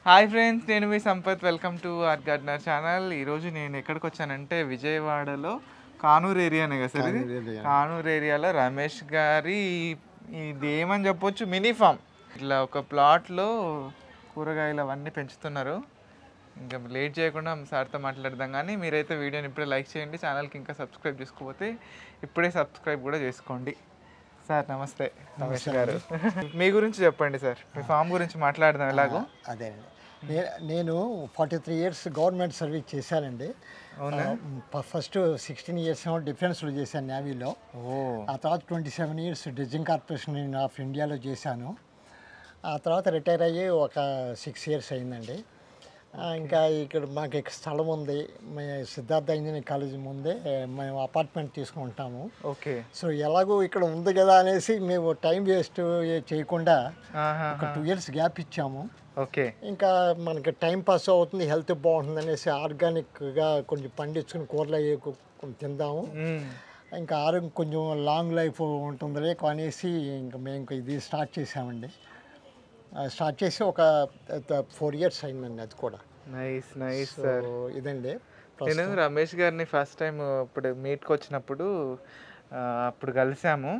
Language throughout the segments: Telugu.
హాయ్ ఫ్రెండ్స్, నేను మీ Sampath. Welcome to Art Gardener channel. ఈరోజు నేను ఎక్కడికి వచ్చానంటే విజయవాడలో కానూరు ఏరియానే కదా సార్, ఇది కానూరు ఏరియాలో రమేష్ గారి ఇది ఏమని చెప్పొచ్చు మినీ ఫామ్. ఇట్లా ఒక ప్లాట్లో కూరగాయలు అవన్నీ పెంచుతున్నారు. ఇంకా లేట్ చేయకుండా సార్తో మాట్లాడదాం. కానీ మీరైతే వీడియోని ఇప్పుడే లైక్ చేయండి, ఛానల్కి ఇంకా సబ్స్క్రైబ్ చేసుకోకపోతే ఇప్పుడే సబ్స్క్రైబ్ కూడా చేసుకోండి. సార్ నమస్తే. రమేష్ గారు, మీ గురించి చెప్పండి సార్, మీ ఫామ్ గురించి మాట్లాడదాం. ఎలాగో అదేనండి, నేను 43 ఇయర్స్ గవర్నమెంట్ సర్వీస్ చేశానండి. ఫస్ట్ 16 ఇయర్స్ డిఫెన్స్లో చేశాను, నేవీలో. ఆ తర్వాత 27 ఇయర్స్ డ్రెడ్జింగ్ కార్పొరేషన్ ఆఫ్ ఇండియాలో చేశాను. ఆ తర్వాత రిటైర్ అయ్యి ఒక 6 ఇయర్స్ అయిందండి. ఇంకా ఇక్కడ మాకు స్థలం ఉంది, సిద్ధార్థ ఇంజనీరింగ్ కాలేజ్ ముందే మేము అపార్ట్మెంట్ తీసుకుంటాము. ఓకే. సో ఎలాగో ఇక్కడ ఉంది కదా అనేసి మేము టైం వేస్ట్ చేయకుండా ఒక 2 ఇయర్స్ గ్యాప్ ఇచ్చాము. ఓకే. ఇంకా మనకి టైం పాస్ అవుతుంది, హెల్త్ బాగుంటుంది అనేసి ఆర్గానిక్గా కొంచెం పండించుకుని కూరలు తిందాము, ఇంకా ఆరోగ్యం కొంచెం లాంగ్ లైఫ్ ఉంటుందిలే అనేసి ఇంకా మేము ఇది స్టార్ట్ చేసామండి. స్టార్ట్ చేసి ఒక 4 ఇయర్స్ అయిందండి. అది కూడా నైస్ నైస్ సార్. ఇదండి. నేను రమేష్ గారిని ఫస్ట్ టైం ఇప్పుడు మీట్కి వచ్చినప్పుడు అప్పుడు కలిసాము.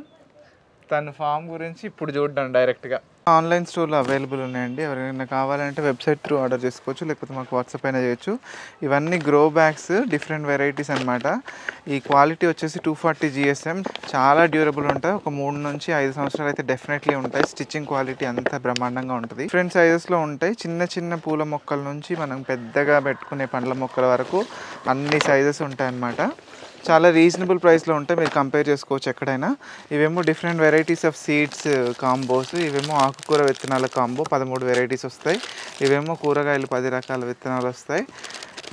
తన ఫామ్ గురించి ఇప్పుడు చూడ్డాను డైరెక్ట్గా. ఆన్లైన్ స్టోర్లో అవైలబుల్ ఉన్నాయండి, ఎవరైనా కావాలంటే వెబ్సైట్ త్రూ ఆర్డర్ చేసుకోవచ్చు, లేకపోతే మాకు వాట్సాప్ అయినా చేయొచ్చు. ఇవన్నీ గ్రో బ్యాగ్స్, డిఫరెంట్ వెరైటీస్ అనమాట. ఈ క్వాలిటీ వచ్చేసి 240 GSM, చాలా డ్యూరబుల్ ఉంటాయి. ఒక 3 నుంచి 5 సంవత్సరాలు అయితే డెఫినెట్లీ ఉంటాయి. స్టిచ్చింగ్ క్వాలిటీ అంతా బ్రహ్మాండంగా ఉంటుంది. డిఫరెంట్ సైజెస్లో ఉంటాయి. చిన్న చిన్న పూల మొక్కల నుంచి మనం పెద్దగా పెట్టుకునే పండ్ల మొక్కల వరకు అన్ని సైజెస్ ఉంటాయి అన్నమాట. చాలా రీజనబుల్ ప్రైస్లో ఉంటాయి, మీరు కంపేర్ చేసుకోవచ్చు ఎక్కడైనా. ఇవేమో different varieties of seeds combos, ఇవేమో ఆకుకూర విత్తనాల కాంబో 13 వెరైటీస్ వస్తాయి. ఇవేమో కూరగాయలు 10 రకాల విత్తనాలు వస్తాయి.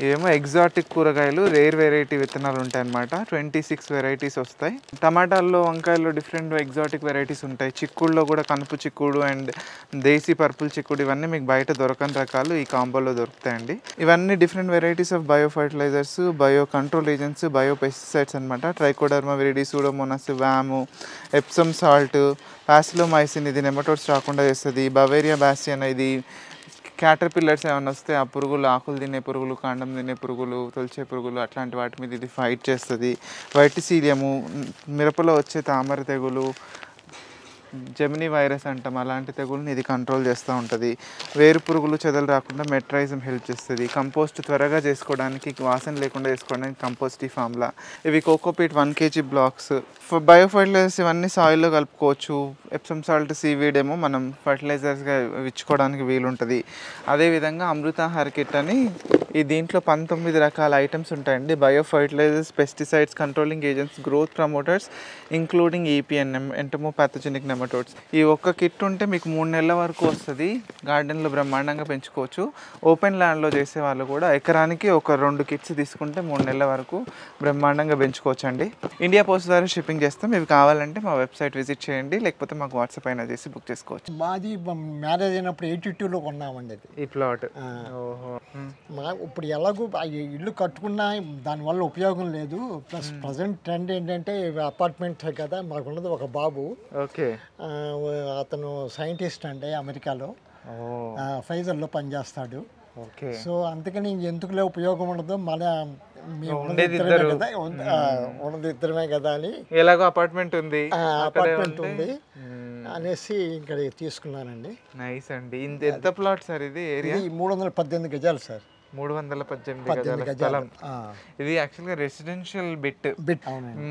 ఇవేమో ఎగ్జాటిక్ కూరగాయలు, రేర్ వెరైటీ విత్తనాలు ఉంటాయి అన్నమాట. 26 వెరైటీస్ వస్తాయి. టమాటాల్లో, వంకాయల్లో డిఫరెంట్ ఎగ్జాటిక్ వెరైటీస్ ఉంటాయి. చిక్కుడులో కూడా కనుపు చిక్కుడు అండ్ దేశీ పర్పుల్ చిక్కుడు, ఇవన్నీ మీకు బయట దొరకని రకాలు ఈ కాంబోలో దొరుకుతాయండి. ఇవన్నీ different varieties of bio fertilizers, bio control agents, bio pesticides అనమాట. ట్రైకోడర్మా విరిడి, సూడోమోనాస్, వాము, ఎప్సమ్ సాల్ట్, పాసిలోమైసిన్, ఇది నెమటోడ్స్ రాకుండా చేస్తుంది. బవేరియా బ్యాసియన్, ఇది క్యాటర్ పిల్లర్స్ ఏమైనా వస్తే ఆ పురుగులు, ఆకులు తినే పురుగులు, కాండం తినే పురుగులు, తొలిచే పురుగులు, అట్లాంటి వాటి మీద ఇది ఫైట్ చేస్తుంది. వైటిసీలియము, మిరపలో వచ్చే తామర తెగులు, జెమినీ వైరస్ అంటాం, అలాంటి తెగుల్ని ఇది కంట్రోల్ చేస్తూ ఉంటుంది. వేరు పురుగులు, చెదలు రాకుండా మెట్రైజం హెల్ప్ చేస్తుంది. కంపోస్ట్ త్వరగా చేసుకోవడానికి, వాసన లేకుండా చేసుకోవడానికి కంపోస్ట్ ఈ ఫామ్లా. ఇవి cocopeat 1 kg blocks. Bio fertilizers ఇవన్నీ సాయిల్లో కలుపుకోవచ్చు. ఎప్సమ్ సాల్ట్, సీవీడ్ ఏమో మనం ఫర్టిలైజర్స్గా ఇచ్చుకోవడానికి వీలుంటుంది. అదేవిధంగా అమృతాహార కిట్ అని దీంట్లో 19 రకాల ఐటమ్స్ ఉంటాయండి. Bio fertilisers, pesticides, controlling agents, growth promoters, including EPNM, entomopathogenic nematodes. ఈ ఒక్క కిట్ ఉంటే మీకు 3 నెలల వరకు వస్తుంది. గార్డెన్లో బ్రహ్మాండంగా పెంచుకోవచ్చు. ఓపెన్ ల్యాండ్లో చేసే వాళ్ళు కూడా ఎకరానికి ఒక 2 కిట్స్ తీసుకుంటే 3 నెలల వరకు బ్రహ్మాండంగా పెంచుకోవచ్చు అండి. ఇండియా పోస్ట్ ద్వారా షిప్పింగ్ చేస్తాం. ఇవి కావాలంటే మా వెబ్సైట్ విజిట్ చేయండి, లేకపోతే మాకు వాట్సాప్ అయినా చేసి బుక్ చేసుకోవచ్చు. మాది మ్యారేజ్ అయినప్పుడు 82లో కొన్నామండి ఈ ప్లాట్. ఇప్పుడు ఎలాగో ఇల్లు కట్టుకున్నా దానివల్ల ఉపయోగం లేదు. ప్లస్ ప్రజెంట్ ట్రెండ్ ఏంటంటే అపార్ట్మెంట్ కదా. మాకున్నది ఒక బాబు. ఓకే. అతను సైంటిస్ట్ అండి, అమెరికాలో ఫైజర్లో పనిచేస్తాడు. ఓకే. సో అందుకని ఎందుకులే ఉపయోగం ఉండదు, మన ఉన్నది ఇద్దరమే కదా అని, ఎలాగో అపార్ట్మెంట్ ఉంది అనేసి ఇక్కడ తీసుకున్నానండి. నైస్ అండి. ఎంత ప్లాట్ సార్ ఇది? ఏరియా 318 గజాలు సార్. 318 గజాల స్థలం. ఇది యాక్చువల్గా రెసిడెన్షియల్ బిట్.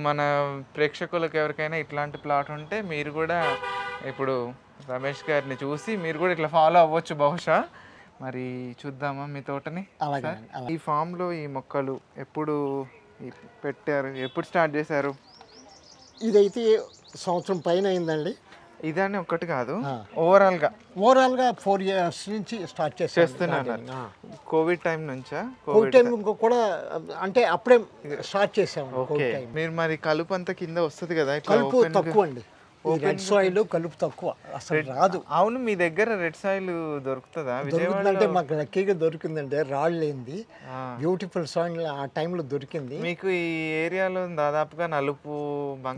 మన ప్రేక్షకులకు ఎవరికైనా ఇట్లాంటి ప్లాట్ ఉంటే మీరు కూడా ఇప్పుడు రమేష్ గారిని చూసి మీరు కూడా ఇట్లా ఫాలో అవ్వచ్చు బహుశా. మరి చూద్దామా మీ తోటని? ఈ ఫామ్లో ఈ మొక్కలు ఎప్పుడు పెట్టారు, ఎప్పుడు స్టార్ట్ చేశారు? ఇదైతే సంవత్సరం పైన అయిందండి. ఇదని ఒకటి కాదు, ఓవరాల్గా 4 ఇయర్స్ నుంచి స్టార్ట్ చేస్తున్నారు. కోవిడ్ టైం నుంచా? కోవిడ్ టైం కూడా అంటే అప్పుడే స్టార్ట్ చేసాము. మీరు మరి కలుపు అంతా కింద వస్తుంది కదా? కలుపు తక్కువ అండి. ఈ రెడ్ సాయిల్ కలుపు తక్కువ అసలు రాదు. అవును, మీ దగ్గర రెడ్ సాయిల్ దొరుకుతుందా? దొరుకుతుందంటే మాకు లక్కీగా దొరికిందంటే రాళ్ళు లేనిది బ్యూటిఫుల్ సాయిల్ ఆ టైంలో దొరికింది. మీకు ఈ ఏరియాలో దాదాపుగా నలుపు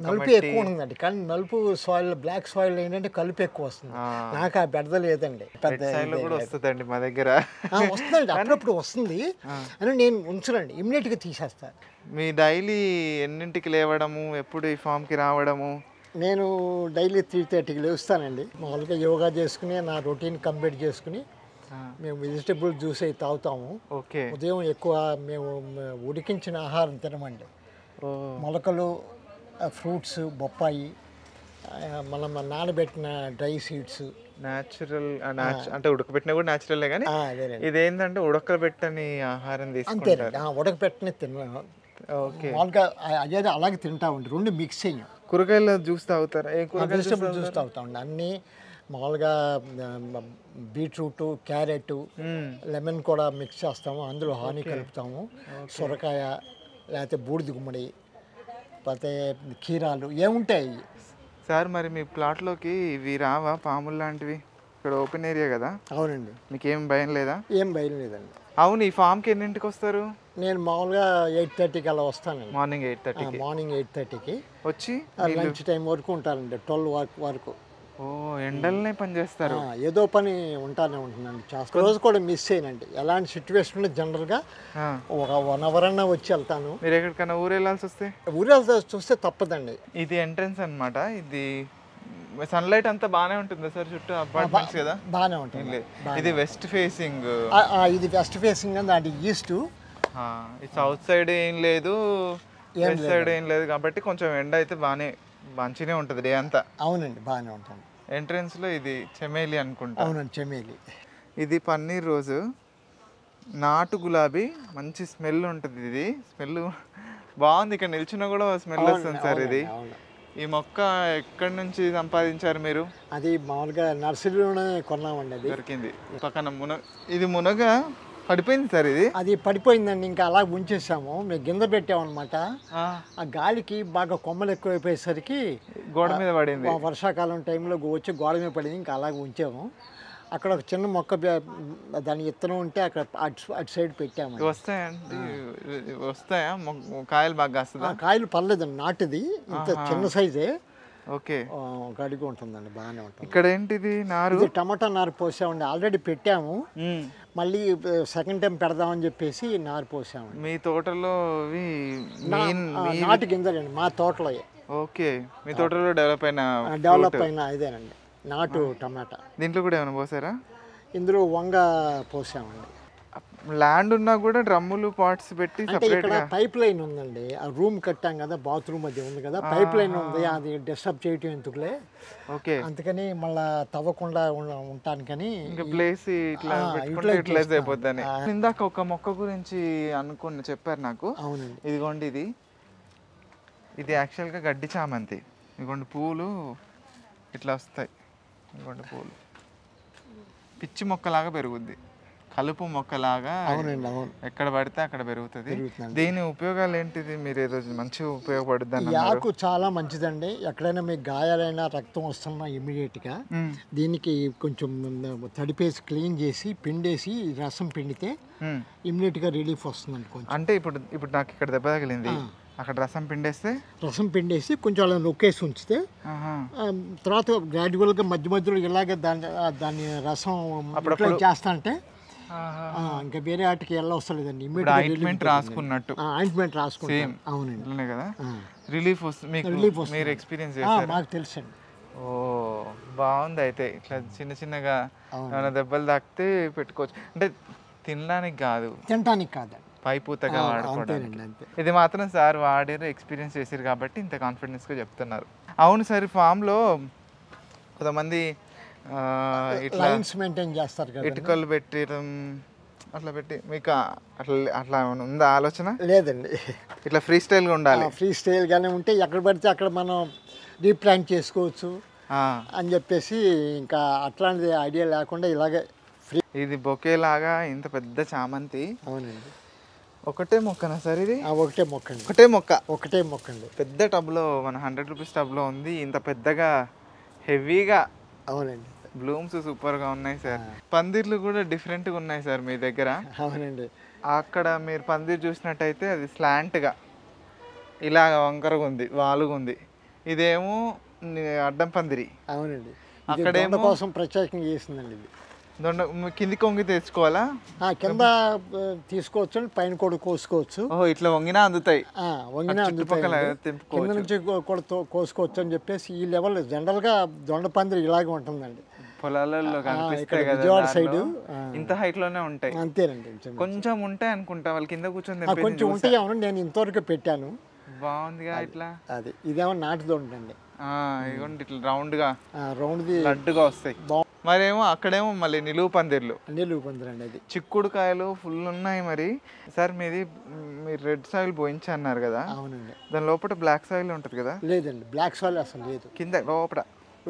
నలుపు ఎక్కువ ఉందండి, కానీ నలుపు సాయిల్ బ్లాక్ సాయిల్ ఏంటంటే కలుపు ఎక్కువ వస్తుంది. నాకు ఆ బెడద లేదండి. పెద్ద కూడా వస్తుందండి మా దగ్గర. వస్తుందండి, అప్పుడప్పుడు వస్తుంది అని నేను ఉంచనండి, ఇమ్మీడియట్గా తీసేస్తాను. మీ డైలీ ఎన్నింటికి లేవడము, ఎప్పుడు ఈ ఫామ్కి రావడము? నేను డైలీ 3:30కి లేస్తానండి. మామూలుగా యోగా చేసుకుని నా రొటీన్ కంప్లీట్ చేసుకుని మేము వెజిటబుల్ జ్యూస్ అవి తాగుతాము. ఓకే. ఉదయం ఎక్కువ మేము ఉడికించిన ఆహారం తినమండి. మొలకలు, ఫ్రూట్స్, బొప్పాయి, మనం నానబెట్టిన డ్రై సీడ్స్, న్యాచురల్ అంటే ఉడకబెట్టినా కూడా న్యాచురలే, కానీ ఇదేంటంటే ఉడకబెట్టని ఆహారం తీసుకుంటారు. ఉడకబెట్టని తిన్నాను. ఓకే. మామూలుగా అదే అలాగే తింటా ఉండి రెండు మిక్స్ చేయం. కూరగాయలు జ్యూస్ తాగుతారా? వెజిటబుల్ జ్యూస్ తాగుతా ఉండి అన్నీ మామూలుగా బీట్రూట్, క్యారెట్, లెమన్ కూడా మిక్స్ చేస్తాము, అందులో హానీ కలుపుతాము, సొరకాయ లేకపోతే బూడిద గుమ్మడి, లేకపోతే కీరాలు ఏముంటాయి. సార్ మరి మీ ప్లాట్లోకి ఇవి రావా పాములు లాంటివి? ఇక్కడ ఓపెన్ ఏరియా కదా. అవునండి. మీకు ఏం భయం లేదా? ఏం భయం లేదండి. అవును, ఈ ఫామ్కి ఎన్నింటికి వస్తారు? నేను మామూలుగా 8:30కి అలా వస్తానండి. మార్నింగ్ 8:30కి. మార్నింగ్ 8:30కి వచ్చి లంచ్ టైం వరకు ఉంటానండి, 12 వరకు. ఓ, ఎండలనే పని చేస్తారు. ఏదో పని ఉంటానే ఉంటుందండి. రోజు కూడా మిస్ చేయనండి. ఎలాంటి సిచ్యువేషన్ జనరల్గా ఒక 1 అవర్ అన్నా వచ్చి వెళ్తాను. మీరు ఎక్కడికైనా ఊరు వెళ్ళాల్సి వస్తే? ఊరు వెళ్తే చూస్తే తప్పదండి. ఇది ఎంట్రన్స్ అన్నమాట. ఇది సన్లైట్ అంతా బాగానే ఉంటుంది సార్, చుట్టూ అపార్ట్మెంట్స్ కదా. బాగానే ఉంటుంది. ఇది వెస్ట్ ఫేసింగ్. ఇది వెస్ట్ ఫేసింగ్ అండి, అది ఈస్ట్. సౌత్ సైడ్ ఏం లేదు, వెస్ట్ సైడ్ ఏం లేదు, కాబట్టి కొంచెం ఎండ అయితే బాగానే మంచిగా ఉంటుంది డే అంతా. అవునండి, బాగానే ఉంటుంది. ఎంట్రన్స్ లో ఇది చెమేలి అనుకుంటా. అవునండి, చెమేలి. ఇది పన్నీర్ రోజు, నాటు గులాబీ, మంచి స్మెల్ ఉంటుంది. ఇది స్మెల్ బాగుంది, ఇక్కడ నిల్చున్నా కూడా స్మెల్ వస్తుంది సార్. ఇది ఈ మొక్క ఎక్కడి నుంచి సంపాదించారు మీరు? అది మామూలుగా నర్సరీలోనే కొన్నామండి. అది దొరికింది పక్కన. ఇది మునగ పడిపోయింది సార్. ఇది అది పడిపోయిందండి, ఇంకా అలా ఉంచేసాము. మేము గింజ పెట్టామన్నమాట. ఆ గాలికి బాగా కొమ్మలు ఎక్కువైపోయేసరికి గోడ మీద పడింది. వర్షాకాలం టైంలో వచ్చి గోడ మీద పడింది, ఇంకా అలాగే ఉంచాము. అక్కడ ఒక చిన్న మొక్క దాని విత్తనం ఉంటే అక్కడ అటు సైడ్ పెట్టాము. వస్తాయా కాయలు బాగా కాస్తుందా? కాయలు పర్లేదండి, నాటుది, ఇంత చిన్న సైజే. ఓకే. గడిగా ఉంటుందండి, బాగానే ఉంటుంది. ఇక్కడ ఏంటిది నారు? టమాటా నారు పోసామండి, ఆల్రెడీ పెట్టాము, మళ్ళీ సెకండ్ టైం పెడదామని చెప్పేసి నారు పోసాము. మీ తోటలో నాటు గింజలండి, మా తోటలో. ఓకే, మీ తోటలో డెవలప్ అయిన ఇదేనండి నాటు టమాటా. దీంట్లో కూడా ఏమైనా పోసారా? ఇందులో వంగ పోసామండి. ల్యాండ్ ఉన్నా కూడా డ్రమ్ములు, పాట్స్ పెట్టి ఇక్కడ పైప్ లైన్ ఉందండి. ఆ రూమ్ కట్టాం కదా, బాత్రూమ్ అది ఉంది కదా, పైప్ లైన్ ఉంది, అది డిస్టర్బ్ చేయటం ఎందుకులే. ఓకే. అందుకని మళ్ళా తవ్వకుండా ఉంటానికని ఇంకా ప్లేస్ ఇట్లా యూటిలైజ్ అయిపోద్దని. ఇందాక ఒక మొక్క గురించి చెప్పారు నాకు. అవునండి. ఇదిగోండి, ఇది యాక్చువల్గా గడ్డి చామంతి. ఇదిగోండి పూలు ఇట్లా వస్తాయి. ఇదిగోండి పూలు పిచ్చి మొక్కలాగా పెరుగుద్ది, కలుపు మొక్కలాగా. అవునండి, అవును. ఎక్కడ పడితే అక్కడ పెరుగుతుంది. దీని ఉపయోగాలు ఏంటిది? మీరు ఏదో మంచిగా ఉపయోగపడుద్ది. ఆకు చాలా మంచిదండి. ఎక్కడైనా మీకు గాయాలైనా, రక్తం వస్తున్నా ఇమ్మీడియట్గా దీనికి కొంచెం తడిపేసి క్లీన్ చేసి పిండేసి రసం పిండితే ఇమ్మీడియట్గా రిలీఫ్ వస్తుందండి కొంచెం. అంటే ఇప్పుడు నాకు ఇక్కడ దెబ్బ తగిలింది, అక్కడ రసం పిండేసి కొంచెం అలా నొక్కేసి ఉంచితే తర్వాత గ్రాడ్యువల్గా మధ్య మధ్యలో ఇలాగే దాని రసం చేస్తా అంటే ఇంకా వేరే వాటికి వెళ్ళవస్తలేదండి. ఆయింట్మెంట్ రాసుకున్నట్టు. ఆయింట్మెంట్ రాసుకుంటాం. అవునండి కదా, రిలీఫ్ వస్తుంది. మీరు ఎక్స్పీరియన్స్ చేశారు? మాకు తెలుసండి. ఓ, బాగుంది. అయితే ఇట్లా చిన్నగా ఏమైనా దెబ్బలు తాకితే పెట్టుకోవచ్చు. అంటే తినడానికి కాదు, తినడానికి కాదు, పైపూతగా వాడుకోవడానికి. ఇది మాత్రం సార్ వాడారు, ఎక్స్పీరియన్స్ చేశారు కాబట్టి ఇంత కాన్ఫిడెన్స్గా చెప్తున్నారు. అవును సార్, ఫామ్లో కొంతమంది లైన్స్ మెయింటైన్ చేస్తారు కదా, ఇటుకలు పెట్టడం అట్లా పెట్టి, మీకు అట్లా ఏమైనా ఉందా ఆలోచన? లేదండి, ఇట్లా ఫ్రీ స్టైల్గా ఉండాలి. ఫ్రీ స్టైల్గానే ఉంటే ఎక్కడ పడితే అక్కడ మనం రీప్లాంట్ చేసుకోవచ్చు అని చెప్పేసి ఇంకా అట్లాంటి ఐడియా లేకుండా ఇలాగే ఫ్రీ. ఇది బొకే లాగా ఇంత పెద్ద చామంతి. అవునండి. ఒకటే మొక్కనా సార్ ఇది? ఒకటే మొక్క అండి. ఒకటే మొక్క అండి. పెద్ద టబ్లో, మన 100 రూపీస్ టబ్లో ఉంది. ఇంత పెద్దగా హెవీగా అవునండి. బ్లూమ్స్ సూపర్గా ఉన్నాయి సార్. పందిర్లు కూడా డిఫరెంట్గా ఉన్నాయి సార్ మీ దగ్గర. అవునండి. అక్కడ మీరు పందిర్ చూసినట్టయితే అది స్లాంట్గా ఇలాగ వంకరగా ఉంది, వాలుగా ఉంది. ఇదేమో అడ్డం పందిరి. అవునండి. అక్కడేమో దొండ కోసం ప్రత్యేకంగా చేసిందండి ఇది. దొండ కింది కొంగి తెచ్చుకోవాలా? కింద తీసుకోవచ్చు, పైన కూడా కోసుకోవచ్చు. ఓహో, ఇట్లా వంగినా అందుతాయి, వంగినా చుట్టుపక్కల అందుతాయి. కింద తెంపుకోవచ్చు. నుంచి కూడా కోసుకోవచ్చు అని చెప్పేసి ఈ లెవెల్ జనరల్గా దొండ పందిరి ఇలాగే ఉంటుందండి. పొలాలలో కనిపిస్తాయి కదా విజయవాడ సైడ్ ఇంత హైట్ లోనే ఉంటాయి. అంతేనండి. కొంచెం ఉంటాయి అనుకుంటా, వాళ్ళ కింద కూర్చొని కొంచెం ఉంటాయి. అవును, నేను ఇంతవరకు పెట్టాను. బాగుందిగా ఇట్లా. అది ఇదేమో నాటు దొండ అండి. ఇదిగోండి ఇట్లా రౌండ్గా రౌండ్ది లడ్డుగా వస్తాయి. మరేమో అక్కడేమో మళ్ళీ నిలువు పందిర్లు, నిలువు పందిరండి. అది చిక్కుడుకాయలు ఫుల్ ఉన్నాయి. మరి సార్ మీరు రెడ్ సాయిల్ పోయించి అన్నారు కదా? అవునండి. దాని లోపల బ్లాక్ సాయిల్ ఉంటుంది కదా? లేదండి, బ్లాక్ సాయిల్ అసలు లేదు. కింద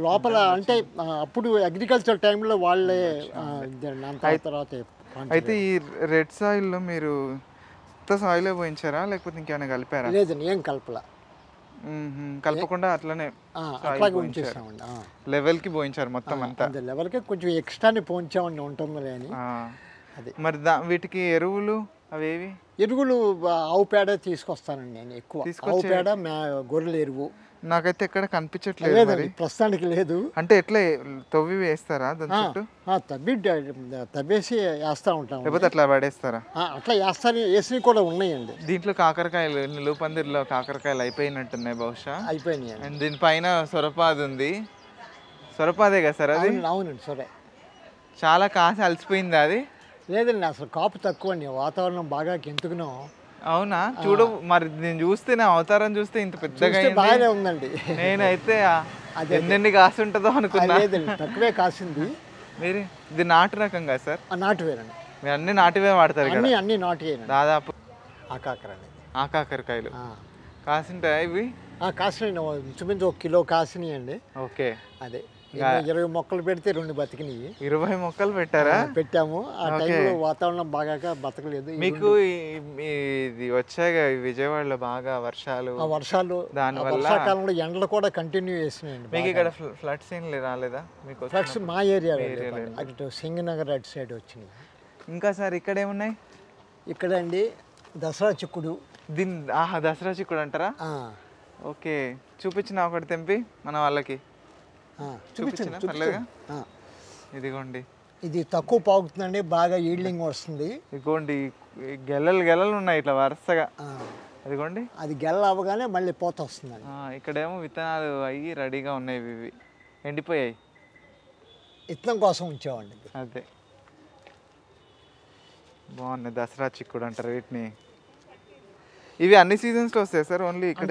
లోపల అంటే అప్పుడు అగ్రికల్చర్ టైంలో వాళ్ళే తర్వాత. అయితే ఈ రెడ్ సాయిల్లో మీరు సాయిలే పోయించారా లేకపోతే ఇంకేమైనా కలిపారా? లేదండి, ఏం కలపలా. కలపకుండా అట్లానే అట్లాగే ఉంచేసామండి. లెవెల్కి పోయించారు మొత్తం అంతా. లెవెల్కి కొంచెం ఎక్స్ట్రాని పోయించామండి, ఉంటుందిలే అని. అది మరి వీటికి ఎరువులు అవేవి? ఎరువులు ఆవు పేడ తీసుకొస్తానండి నేను ఎక్కువ. ఆవు పేడ, గొర్రెల ఎరువు. నాకైతే ఎక్కడ కనిపించట్లేదు. లేదండి, ప్రస్తుతానికి లేదు. అంటే ఎట్లా తవ్వి వేస్తారా దాని చుట్టూ? తవ్వేసి వేస్తూ ఉంటాం. లేకపోతే అట్లా పడేస్తారా? అట్లా వేసినవి కూడా ఉన్నాయండి. దీంట్లో కాకరకాయలు, నిలువు పందిరిలో కాకరకాయలు అయిపోయినట్టున్నాయి బహుశా. అయిపోయినాయి. అండ్ దీనిపైన సొరపాది ఉంది. సొరపాదే కదా సార్ అది? అవునండి, సరే. చాలా కాసి అలసిపోయింది అది? లేదండి, అసలు కాపు తక్కువ అండి, వాతావరణం బాగా గెంతుకున్నాం. అవునా? చూడు మరి, నేను చూస్తే నా అవతారం చూస్తే ఇంత పెద్దగా బాగానే ఉందండి. నేనైతే ఎన్నెన్ని కాసి ఉంటుందో అనుకున్నా. లేదండి, తక్కువే కాసింది. మీరు ఇది నాటు రకం కదా సార్? నాటువేనండి. మీరు అన్ని నాటువే వాడతారు కదా? అన్ని నాటువేనండి. దాదాపు ఆకాకరండి. ఆకాకరకాయలు కాసింటాయా ఇవి? కాసినాయి, ఇంచుమించు 1 కిలో కాసినాయండి. ఓకే. అదే 20 మొక్కలు పెడితే 2 బతికినాయి. 20 మొక్కలు పెట్టారా? పెట్టాము. ఆ టైంలో వాతావరణం బాగా బతకలేదు. మీకు ఇది వచ్చాగా విజయవాడలో బాగా వర్షాలు, దానివల్ల వర్షాకాలంలో ఎండలు కూడా కంటిన్యూ చేసినాయండి. మీకు ఇక్కడ ఫ్లడ్స్ ఏం రాలేదా? మీకు ఫ్లడ్స్ మా ఏరియాలో అటు సింగనగర్ అటు సైడ్ వచ్చినాయి. ఇంకా సార్ ఇక్కడ ఏమున్నాయి? ఇక్కడ అండి దసరా చిక్కుడు. దసరా చిక్కుడు అంటారా? ఓకే, చూపించిన ఒకటి తెంపి మన వాళ్ళకి చూపించిన పర్లేదుగా. ఇదిగోండి, ఇది తక్కువ పాగుతుందండి, బాగా ఈల్డింగ్ వస్తుంది. ఇదిగోండి గెలలు ఉన్నాయి ఇట్లా వరుసగా. అదిగోండి, అది గెల్ల అవ్వగానే మళ్ళీ పోత వస్తుందండి. ఇక్కడేమో విత్తనాలు అయ్యి రెడీగా ఉన్నాయి. ఇవి ఎండిపోయాయి, విత్తనం కోసం ఉంచామండి. అదే బాగున్నాయి. దసరా చిక్కుడు అంటారు వీటిని. ఇవి అన్ని సీజన్స్లో వస్తాయి సార్? ఓన్లీ ఇక్కడ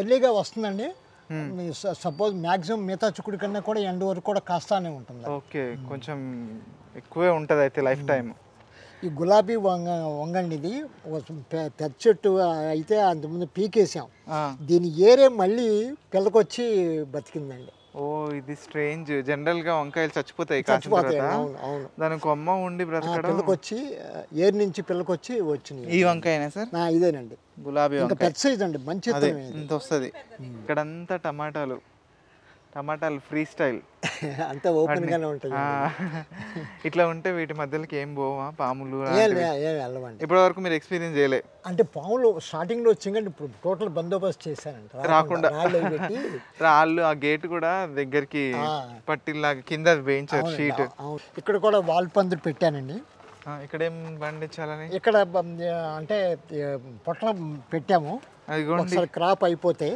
ఎర్లీగా వస్తుందండి. సపోజ్ మ్యాక్సిమం మిగతా చిక్కుడు కన్నా కూడా ఎండ్ వరకు కూడా కాస్తానే ఉంటుంది. ఓకే, కొంచెం ఎక్కువే ఉంటుంది అయితే లైఫ్ టైం. ఈ గులాబీ వంగండి, ఇది పెద్ద చెట్టు అయితే అంతకుముందు పీకేసాం. దీని ఏరే మళ్ళీ పిల్లకొచ్చి బతికిందండి. ఓ, ఇది స్ట్రేంజ్. జనరల్ గా వంకాయలు చచ్చిపోతాయి, దాని కొమ్మ ఉండి బ్రతకడం. పిల్లకొచ్చి ఏరు నుంచి పిల్లకొచ్చి వచ్చింది. ఈ వంకాయనా సార్? ఇదేనండి, గులాబీ వంకాయ. పెద్ద సైజ్ అండి, మంచి ఇంత వస్తుంది. ఇక్కడంతా టమాటాలు ఫ్రీ స్టైల్. అంతా ఓపెన్ గానే ఉంటుంది. ఇట్లా ఉంటే వీటి మధ్యలోకి ఏం పోవా పాములు? వెళ్ళవండి. ఇప్పటి వరకు మీరు ఎక్స్పీరియన్స్ చేయలే? అంటే పాములు స్టార్టింగ్ లో వచ్చిందండి, ఇప్పుడు టోటల్ బందోబస్తు చేశానంట రాకుండా. రాళ్ళు, ఆ గేట్ కూడా దగ్గరికి పట్టిల్లాగా కింద వేయించారు షీట్. ఇక్కడ కూడా వాల్ పందిరి పెట్టానండి. ఇక్కడ ఏం పండించాలని? ఇక్కడ అంటే పొట్లం పెట్టాము. ఒకసారి క్రాప్ అయిపోతే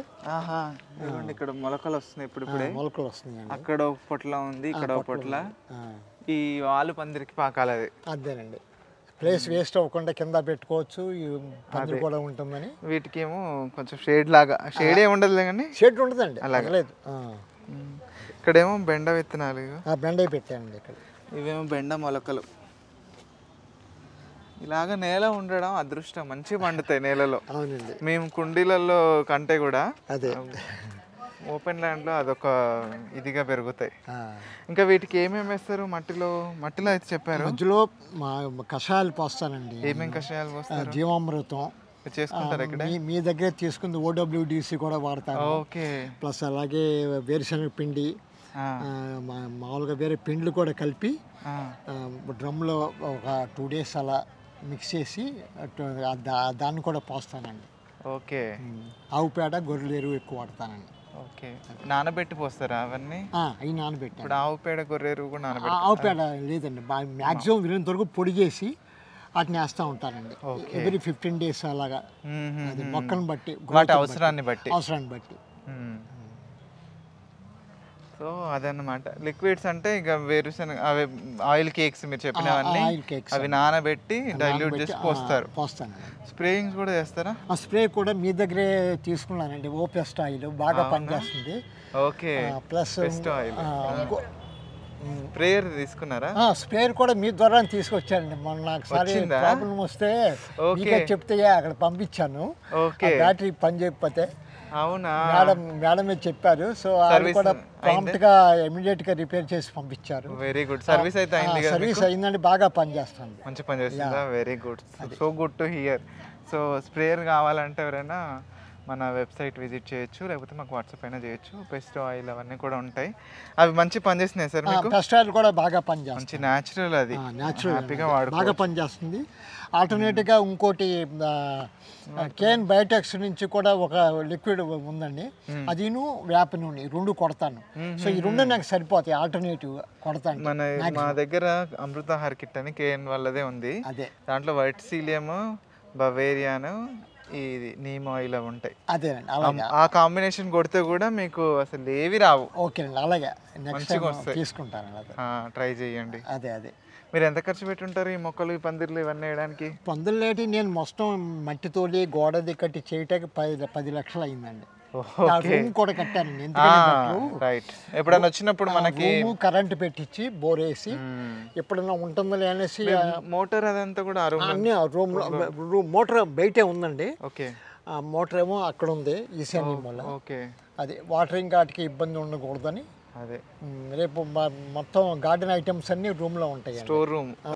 ఇక్కడ మొలకలు వస్తున్నాయి. ఇప్పుడే మొలకలు వస్తున్నాయి. అక్కడ ఒక పొట్ల ఉంది, ఇక్కడ ఒక పొట్ల. ఈ వాలు పందిరికి పాకాలి. అది అదేనండి, ప్లేస్ వేస్ట్ అవ్వకుండా కింద పెట్టుకోవచ్చు, పందిరి కూడా ఉంటుందని. వీటికి ఏమో కొంచెం షేడ్ లాగా, షేడ్ ఏమి ఉండదు కానీ షేడ్ ఉండదండి, అలాగలేదు. ఇక్కడేమో బెండ విత్తనాలు, బెండ పెట్టానండి. ఇక్కడ ఇవేమో బెండ మొలకలు. ఇలాగ నేల ఉండడం అదృష్టం, మంచిగా పండుతాయి నేలలో. అవునండి, మేము కుండీలలో కంటే కూడా అదే ఓపెన్ ల్యాండ్లో అదొక ఇదిగా పెరుగుతాయి. ఇంకా వీటికి ఏమేమి వేస్తారు? మట్టిలో అయితే చెప్పారు. మధ్యలో కషాయాలు పోస్తానండి. ఏమేమి కషాయాలు పోస్తారు? జీవామృతం చేసుకుంటారు. ఇక్కడ మీ దగ్గర తీసుకుంది OWDC కూడా వాడతారు. ఓకే. ప్లస్ అలాగే వేరుశనగ పిండి, మామూలుగా వేరే పిండ్లు కూడా కలిపి ఆ, డ్రమ్లో ఒక 2 days అలా మిక్స్ చేసి దాన్ని కూడా పోస్తానండి. ఓకే ఆవు పేడ గొర్రెల ఎరువు ఎక్కువ వాడతానండి. ఓకే. నానబెట్టి పోస్తారా అవన్నీ? అవి నానబెట్టాను. ఇప్పుడు ఆవు పేడ గొర్రె ఎరువు కూడా నానబెట్టి ఆవు పేడ లేదండి, మ్యాక్సిమం వీరంత వరకు పొడి చేసి వాటిని వేస్తూ ఉంటానండి. ఎవ్రీ 15 days అలాగా. అది మొక్కలను బట్టి, వాటి అవసరాన్ని బట్టి. అవసరాన్ని బట్టి. సో అదన్నమాట. లిక్విడ్స్ అంటే ఇక వేరుశనగ అవి ఆయిల్ కేక్స్ మీరు చెప్పినవన్నీ ఆయిల్ కేక్స్ అవి నానబెట్టి డైల్యూట్ చేసి పోస్తారు. పోస్తానండి. స్ప్రేయింగ్స్ కూడా చేస్తారా? ఆ స్ప్రే కూడా మీ దగ్గరే తీసుకున్నానండి. ఓపెస్ట్ ఆయిల్ బాగా పనిచేస్తుంది. Okay. Plus best oil. Sprayer తీసుకున్నారా? స్ప్రేయర్ కూడా మీ ద్వారా తీసుకొచ్చానండి. మొన్న ఒకసారి ప్రాబ్లం వస్తే మీకే చెప్తే అక్కడ పంపించాను. బ్యాటరీ పని చేయకపోతే అవునా? మేడమే చెప్పారు. సో అది కూడా ప్రాంప్ట్ గా ఇమీడియట్ గా రిపేర్ చేసి పంపించారు. Very good. సర్వీస్ అయితే అయింది కదా? సర్వీస్ అయిందండి, బాగా పనిచేస్తుంది. మంచి పని చేస్తుందా? Very good. So good to hear. So sprayer కావాలంటే ఎవరైనా మన వెబ్సైట్ విజిట్ చేయొచ్చు, లేకపోతే మాకు వాట్సాప్ అయినా చేయొచ్చు. పెస్ట్ ఆయిల్ అవన్నీ కూడా ఉంటాయి. అవి మంచి పని చేస్తున్నాయి సార్ మీకు? పెస్ట్ ఆయిల్ కూడా బాగా పనిచేస్తుంది. మంచి న్యాచురల్, అది హ్యాపీగా బాగా పనిచేస్తుంది. ఆల్టర్నేట్గా ఇంకోటి కేన్ బయోటెక్స్ నుంచి కూడా ఒక లిక్విడ్ ఉందండి, అదిను వేప నూనె రెండు కొడతాను. సో ఈ రెండు నాకు సరిపోతాయి, ఆల్టర్నేటివ్ కొడతాను. మా దగ్గర అమృతాహార్ కిట్ అని కేఎన్ వాళ్ళదే ఉంది. అదే దాంట్లో వైట్ సీలియం, బవేరియాను, ఇది నీమ్ ఆయిల్ అవి ఉంటాయి. అదేనండి, అలాగే ఆ కాంబినేషన్ కొడితే కూడా మీకు అసలు ఏవి రావు. ఓకేనండి, అలాగే నెక్స్ట్ టైం తీసుకుంటాను. ట్రై చేయండి. అదే అదే. మీరు ఎంత ఖర్చు పెట్టుంటారు ఈ మొక్కలు, ఈ పందిర్లు ఇవన్నీ వేయడానికి? పందులేటి నేను మొత్తం మట్టి తోలి గోడది కట్టి చేయటానికి 10 లక్షలు అయిందండి. రూమ్ కూడా కట్టానండి. రైట్. ఎప్పుడైనా వచ్చినప్పుడు మనకి కరెంట్ పెట్టించి బోర్ వేసి ఎప్పుడైనా ఉంటుందో అనేసి మోటార్ అదంతా కూడా అన్ని రూమ్ మోటార్ బయటే ఉందండి. ఓకే. మోటార్ ఏమో అక్కడ ఉంది ఈశాన్య మూల. ఓకే. అది వాటరింగ్ వాటికి ఇబ్బంది ఉండకూడదని అదే రేపు మొత్తం గార్డెన్ ఐటమ్స్ అన్ని రూమ్ లో ఉంటాయి. Store room.